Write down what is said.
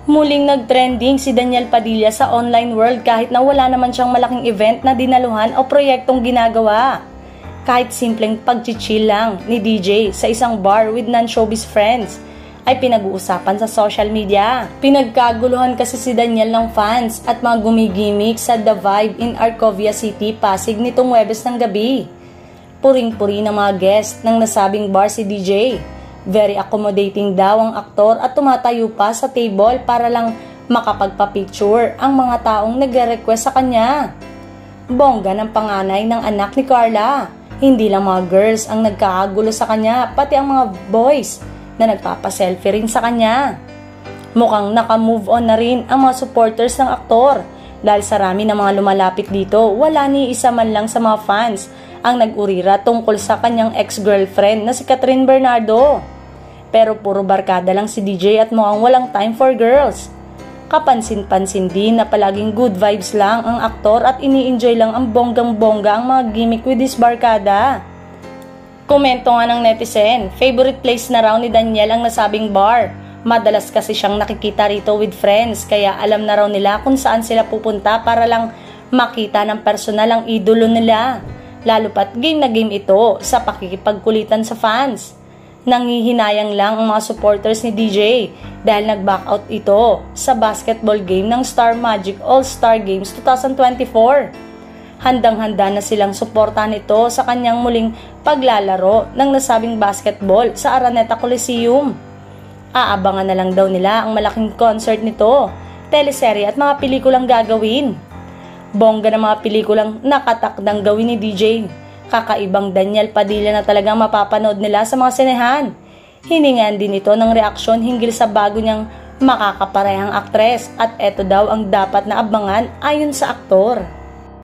Muling nag-trending si Daniel Padilla sa online world kahit na wala naman siyang malaking event na dinaluhan o proyektong ginagawa. Kahit simpleng pag-chill lang ni DJ sa isang bar with non-showbiz friends ay pinag-uusapan sa social media. Pinagkaguluhan kasi si Daniel ng fans at mga gumigimik sa The Vibe in Arcovia City, Pasig nitong Huwebes ng gabi. Puring-puri ng mga guest ng nasabing bar si DJ. Very accommodating daw ang aktor at tumatayo pa sa table para lang makapagpa-picture ang mga taong nagre-request sa kanya. Bongga ng panganay ng anak ni Carla. Hindi lang mga girls ang nagkakagulo sa kanya, pati ang mga boys na nagpapa-selfie rin sa kanya. Mukhang naka-move on na rin ang mga supporters ng aktor dahil sa rami ng mga lumalapit dito, wala ni isa man lang sa mga fans ang nag-urira tungkol sa kanyang ex-girlfriend na si Catherine Bernardo. Pero puro barkada lang si DJ at mukhang walang time for girls. Kapansin-pansin din na palaging good vibes lang ang aktor at ini-enjoy lang ang bonggang-bongga ang mga gimmick with his barkada. Komento nga ng netizen, favorite place na raw ni Daniel ang nasabing bar. Madalas kasi siyang nakikita rito with friends kaya alam na raw nila kung saan sila pupunta para lang makita ng personal ang idolo nila. Lalo pat game na game ito sa pakikipagkulitan sa fans. Nangihinayang lang ang mga supporters ni DJ dahil nag-back out ito sa basketball game ng Star Magic All-Star Games 2024. Handang-handa na silang suportahan ito sa kanyang muling paglalaro ng nasabing basketball sa Araneta Coliseum. Aabangan na lang daw nila ang malaking concert nito, teleserye at mga pelikulang gagawin. Bongga ng mga pelikulang nakatakdang gawin ni DJ. Kakaibang Daniel Padilla na talagang mapapanood nila sa mga sinehan. Hiningan din ito ng reaksyon hinggil sa bago niyang makakaparehang aktres at eto daw ang dapat na abangan ayon sa aktor.